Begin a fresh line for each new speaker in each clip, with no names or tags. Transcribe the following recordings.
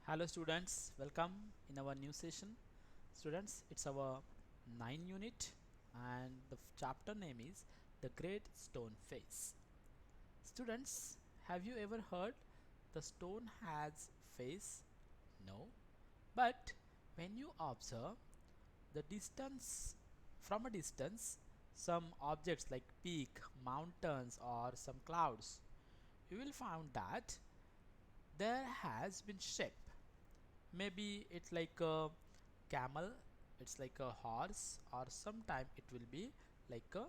Hello students, welcome in our new session. Students, it's our 9 unit and the chapter name is The Great Stone Face. Students, have you ever heard the stone has face? No. But when you observe the distance from a distance, some objects like peak, mountains or some clouds, you will find that there has been shape. Maybe it's like a camel, it's like a horse, or sometime it will be like a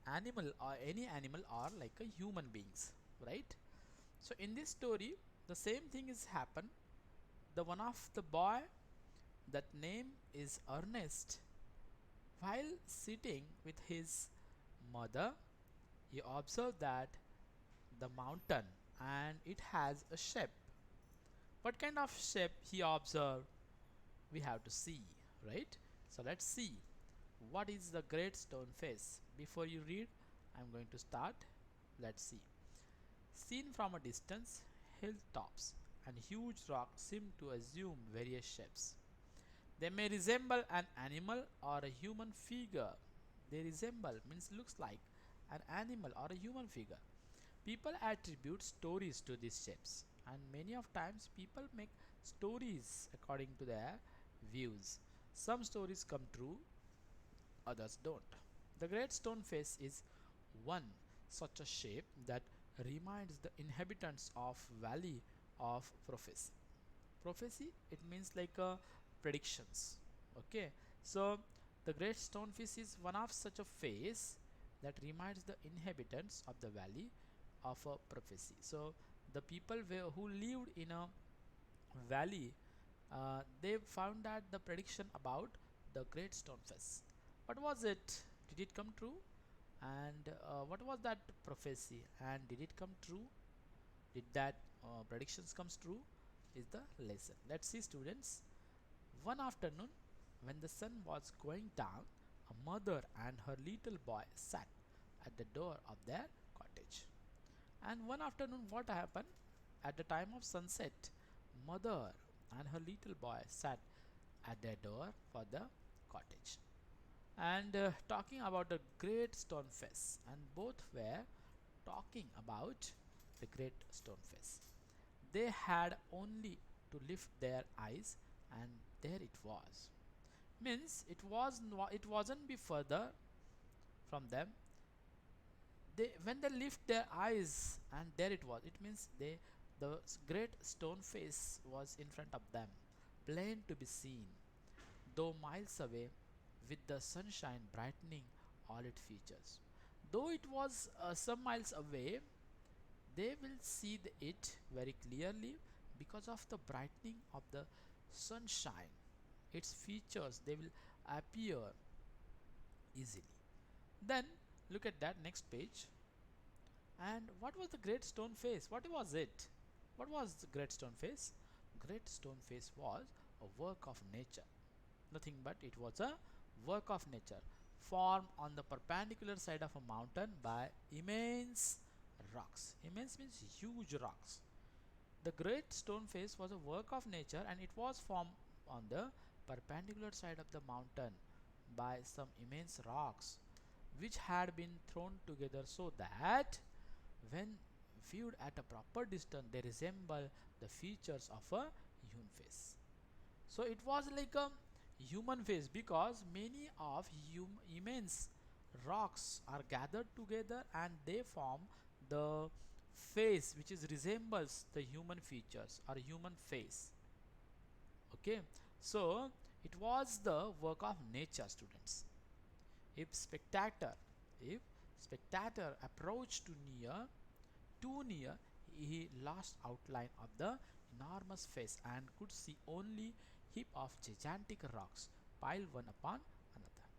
animal or any animal or like a human beings, right? So in this story the same thing is happen. The one of the boy, that name is Ernest, while sitting with his mother, he observed that the mountain and it has a shape. What kind of shape he observed, we have to see, right? So let's see what is the great stone face. Before you read, I'm going to start. Let's see. Seen from a distance, hilltops and huge rocks seem to assume various shapes. They may resemble an animal or a human figure. They resemble means looks like an animal or a human figure. People attribute stories to these shapes, and many of times people make stories according to their views. Some stories come true, others don't. The great stone face is one such a shape that reminds the inhabitants of valley of prophecy. Prophecy, it means like predictions. Okay, so the great stone face is one of such a face that reminds the inhabitants of the valley of a prophecy. So the people who lived in a valley, they found that the prediction about the great stone face. What was it? Did it come true? And what was that prophecy? And did it come true? Did that predictions comes true? Is the lesson. Let's see, students. One afternoon, when the sun was going down, a mother and her little boy sat at the door of their cottage. And one afternoon, what happened? At the time of sunset, mother and her little boy sat at their door for the cottage. And talking about the great stone face, and both were talking about the great stone face. They had only to lift their eyes, and there it was. Means it wasn't be further from them. They when they lift their eyes, and there it was, it means the great stone face was in front of them, plain to be seen, though miles away, with the sunshine brightening all its features. Though it was some miles away, they will see it very clearly because of the brightening of the sunshine. Its features, they will appear easily. Then look at that next page. And what was the great stone face? What was it? What was the great stone face? Great stone face was a work of nature. Nothing but it was a work of nature formed on the perpendicular side of a mountain by immense rocks. Immense means huge rocks. The great stone face was a work of nature, and it was formed on the perpendicular side of the mountain by some immense rocks which had been thrown together so that when viewed at a proper distance they resemble the features of a human face. So it was like a human face because many of immense rocks are gathered together and they form the face which is resembles the human features or human face. Okay, so it was the work of nature, students. If spectator approached too near, he lost outline of the enormous face and could see only heap of gigantic rocks piled one upon another.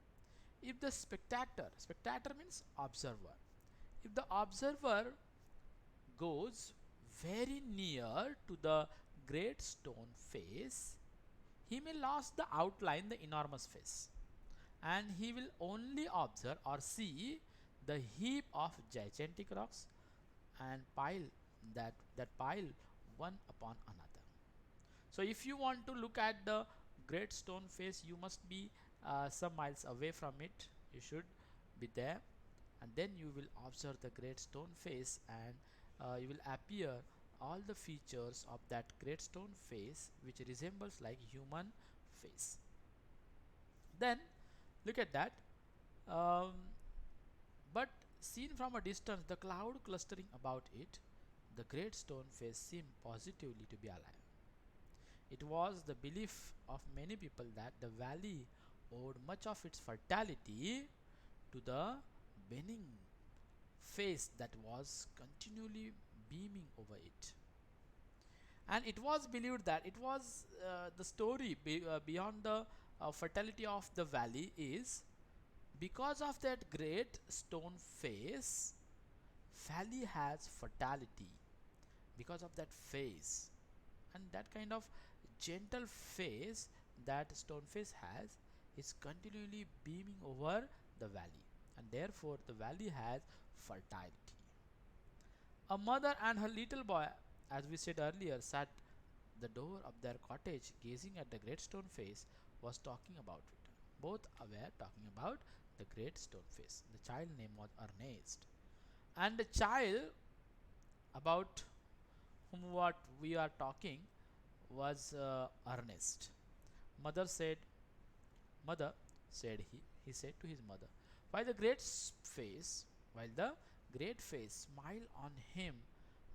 If the spectator means observer, if the observer goes very near to the great stone face, he may lose the outline, the enormous face, and he will only observe or see the heap of gigantic rocks and pile that pile one upon another. So if you want to look at the great stone face, you must be some miles away from it. You should be there, and then you will observe the great stone face, and you will appear all the features of that great stone face which resembles like human face. Then look at that. um, but seen from a distance, the cloud clustering about it, the great stone face seemed positively to be alive. It was the belief of many people that the valley owed much of its fertility to the beaming face that was continually beaming over it. And it was believed that it was the story beyond the fertility of the valley is because of that great stone face, valley has fertility because of that face, and that kind of gentle face that stone face has is continually beaming over the valley, and therefore the valley has fertility. A mother and her little boy, as we said earlier, sat the door of their cottage gazing at the great stone face, was talking about it. Both were talking about the great stone face. The child name was Ernest, and the child about whom what we are talking was Ernest. Mother said, Mother, said he said to his mother, while the face, while the great face smiled on him,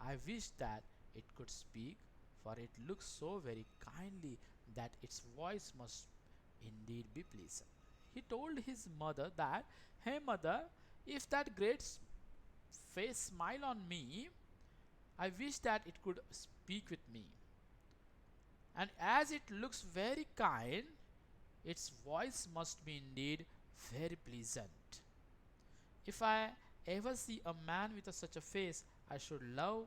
I wish that it could speak, for it looks so very kindly that its voice must indeed be pleasant. He told his mother that, hey mother, if that face smile on me, I wish that it could speak with me. And as it looks very kind, its voice must be indeed very pleasant. If I ever see a man with such a face, I should love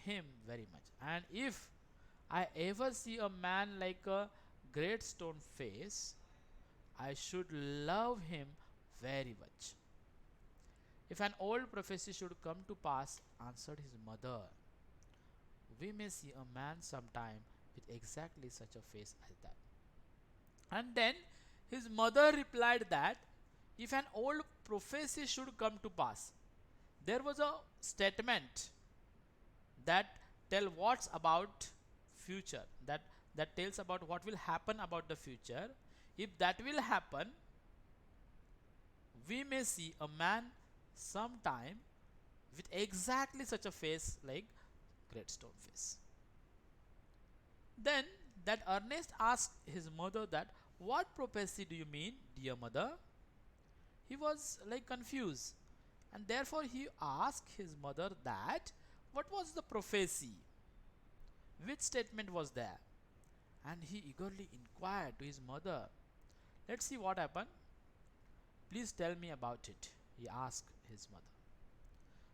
him very much. And if I ever see a man like a great stone face, I should love him very much. If an old prophecy should come to pass, answered his mother, we may see a man sometime with exactly such a face as that. And then his mother replied that if an old prophecy should come to pass, there was a statement that tell what's about future, that tells about what will happen about the future. If that will happen, we may see a man sometime with exactly such a face like great stone face. Then that Ernest asked his mother that, what prophecy do you mean, dear mother? He was like confused, and therefore he asked his mother that what was the prophecy, which statement was there. And he eagerly inquired to his mother, let's see what happened, please tell me about it, he asked his mother.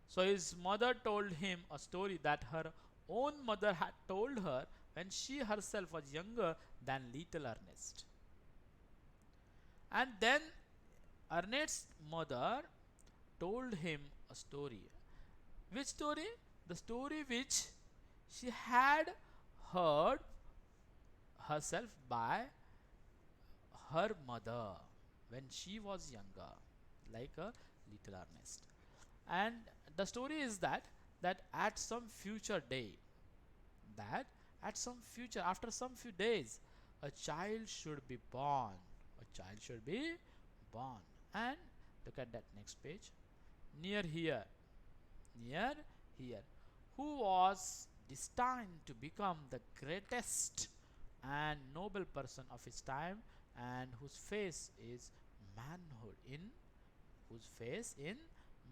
So his mother told him a story that her own mother had told her when she herself was younger than little Ernest. And then Ernest's mother told him a story. Which story? The story which she had heard herself by her mother when she was younger, like a little Ernest. And the story is that at some future day, that at some future, after some few days, a child should be born. A child should be born. And look at that next page. Near here, near here, who was destined to become the greatest and noble person of his time, and whose face is manhood in whose face in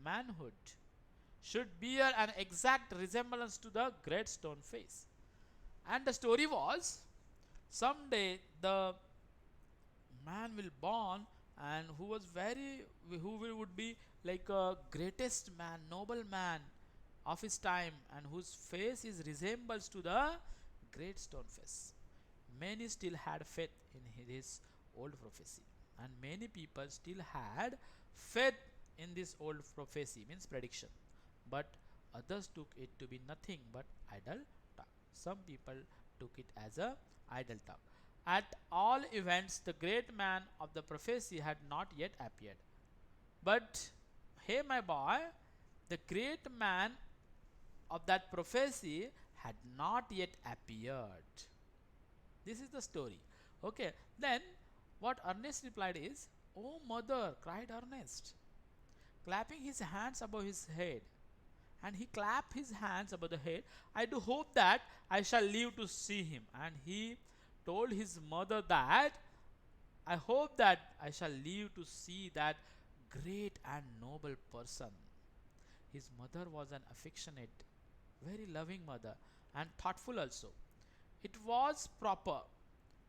manhood should bear an exact resemblance to the great stone face. And the story was, someday the man will born, and who was would be like a greatest man, noble man of his time, and whose face is resembles to the great stone face. Many still had faith in his old prophecy, and many people still had faith in this old prophecy, means prediction, but others took it to be nothing but idle talk. Some people took it as a idle talk. At all events, the great man of the prophecy had not yet appeared. But, hey, my boy, the great man of that prophecy had not yet appeared. This is the story. Okay, then what Ernest replied is, "Oh, mother," cried Ernest, clapping his hands above his head. And he clapped his hands above the head. "I do hope that I shall live to see him." And he told his mother that, "I hope that I shall live to see that great and noble person." His mother was an affectionate, very loving mother, and thoughtful also. It was proper,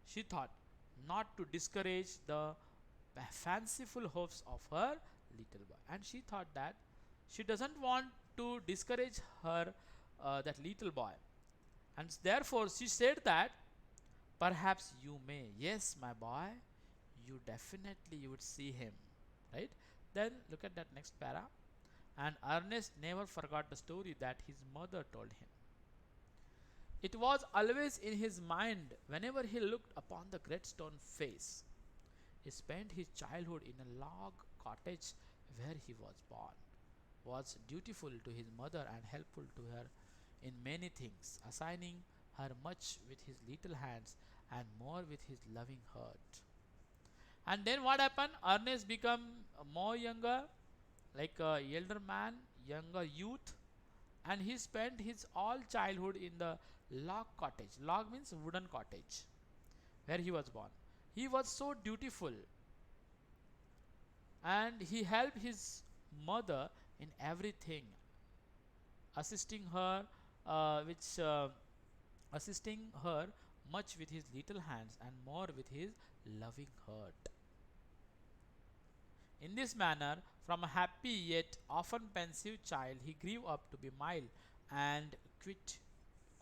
she thought, not to discourage the fanciful hopes of her little boy. And she thought that she doesn't want to discourage her that little boy, and therefore she said that, "Perhaps you may, yes, my boy, you definitely you would see him." Right? Then look at that next para. And Ernest never forgot the story that his mother told him. It was always in his mind whenever he looked upon the great stone face. He spent his childhood in a log cottage where he was born, was dutiful to his mother and helpful to her in many things, assigning her much with his little hands and more with his loving heart. And then what happened? Ernest became more younger, like a elder man, younger youth, and he spent his all childhood in the log cottage. Log means wooden cottage, where he was born. He was so dutiful, and he helped his mother in everything, assisting her, which assisting her much with his little hands and more with his loving heart. In this manner, from a happy yet often pensive child, he grew up to be mild and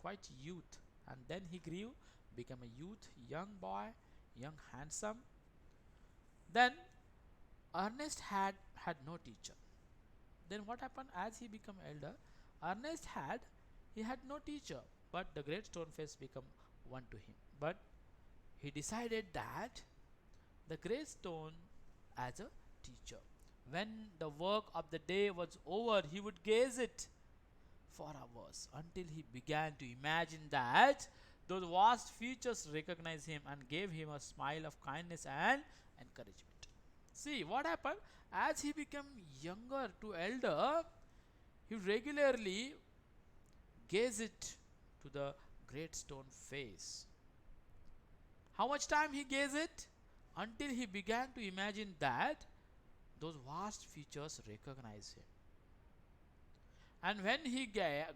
quite youth, and then he grew, became a youth, young boy, young handsome. Then Ernest had no teacher. Then what happened as he became elder? Ernest had no teacher, but the great stone face became one to him. But he decided that the great stone as a teacher. When the work of the day was over, he would gaze it for hours until he began to imagine that those vast features recognized him and gave him a smile of kindness and encouragement. See what happened as he became younger to elder, he regularly gazed it to the great stone face. How much time he gazed it? Until he began to imagine that those vast features recognized him. And when he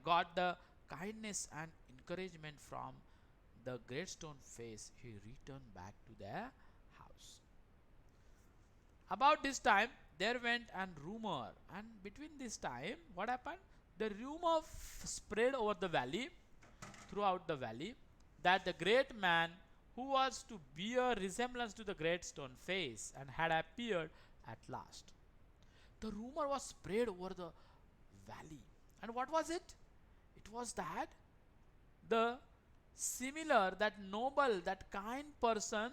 got the kindness and encouragement from the great stone face, he returned back to their house. About this time, there went an rumor, and between this time, what happened? The rumor spread over the valley, throughout the valley, that the great man who was to bear resemblance to the great stone face and had appeared at last. The rumor was spread over the valley. And what was it? It was that the similar, that noble, that kind person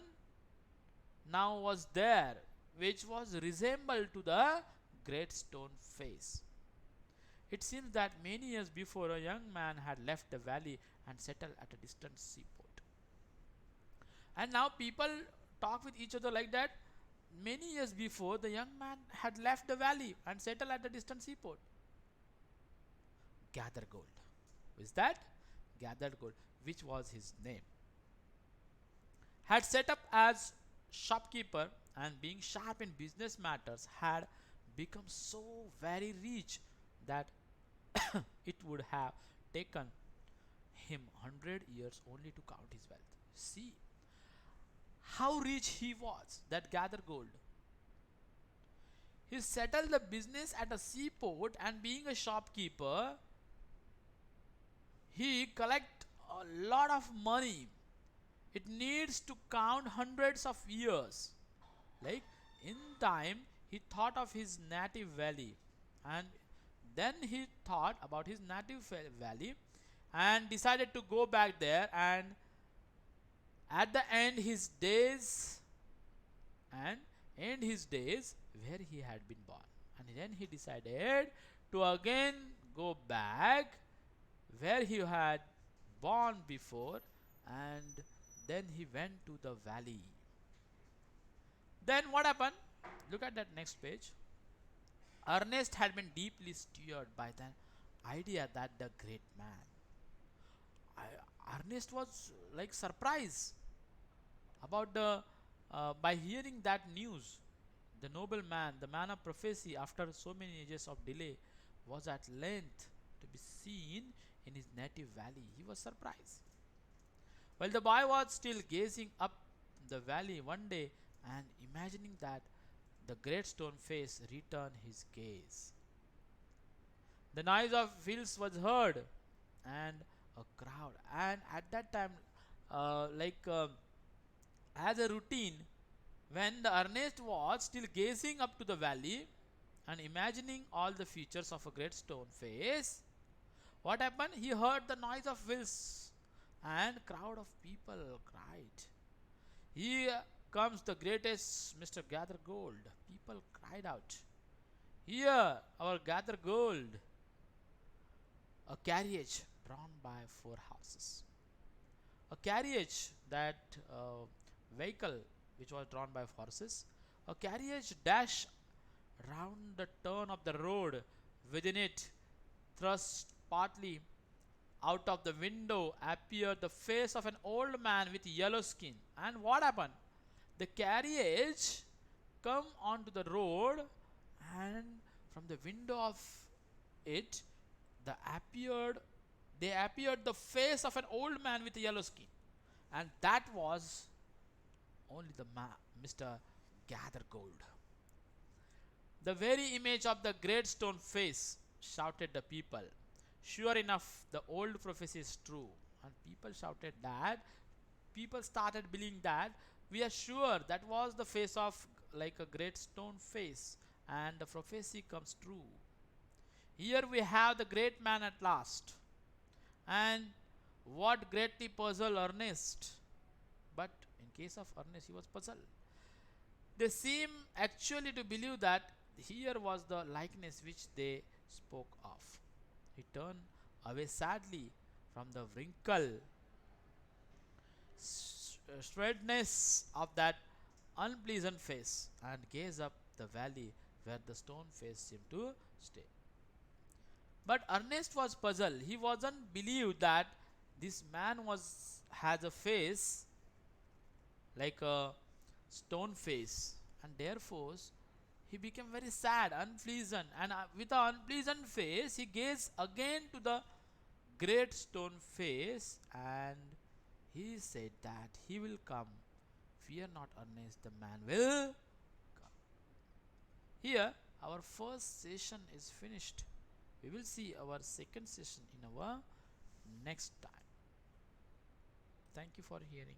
now was there, which was resembled to the great stone face. It seems that many years before, a young man had left the valley and settled at a distant seaport. And now people talk with each other like that. Many years before, the young man had left the valley and settled at a distant seaport. Gather Gold. Is that? Gathered Gold, which was his name. Had set up as shopkeeper, and being sharp in business matters, had become so very rich that it would have taken him 100 years only to count his wealth. See how rich he was, that Gather Gold. He settled the business at a seaport, and being a shopkeeper, he collect a lot of money. It needs to count hundreds of years. Like in time, he thought of his native valley, and then he thought about his native valley and decided to go back there and at the end his days and end his days where he had been born. And then he decided to again go back where he had born before, and then he went to the valley. Then what happened? Look at that next page. Ernest had been deeply stirred by the idea that the great man. Ernest was like surprised about the by hearing that news. The noble man, the man of prophecy, after so many ages of delay, was at length to be seen in his native valley. He was surprised. While the boy was still gazing up the valley one day and imagining that the great stone face returned his gaze. The noise of wheels was heard and a crowd. And at that time, like as a routine, when the Ernest was still gazing up to the valley and imagining all the features of a great stone face, what happened? He heard the noise of wheels and crowd of people cried. Here comes the greatest Mr. Gather Gold. People cried out, here our gather gold. A carriage drawn by four horses. A carriage, that vehicle which was drawn by horses. A carriage dashed round the turn of the road. Within it, thrust partly out of the window, appeared the face of an old man with yellow skin. And what happened? The carriage come onto the road, and from the window of it, the appeared they appeared the face of an old man with yellow skin, and that was only the Mr. Gather Gold. The very image of the great stone face, shouted the people. Sure enough, the old prophecy is true. And people shouted that, people started believing that we are sure that was the face of like a great stone face, and the prophecy comes true. Here we have the great man at last. And what greatly puzzled Ernest. But in case of Ernest, he was puzzled. They seem actually to believe that here was the likeness which they spoke of. He turned away sadly from the wrinkle straightness of that unpleasant face and gazed up the valley where the stone face seemed to stay. But Ernest was puzzled. He wasn't believed that this man was has a face like a stone face, and therefore he became very sad, unpleasant, and with an unpleasant face he gazed again to the great stone face, and he said that he will come. Fear not, Ernest, the man will come. Here, our first session is finished. We will see our second session in our next time. Thank you for hearing.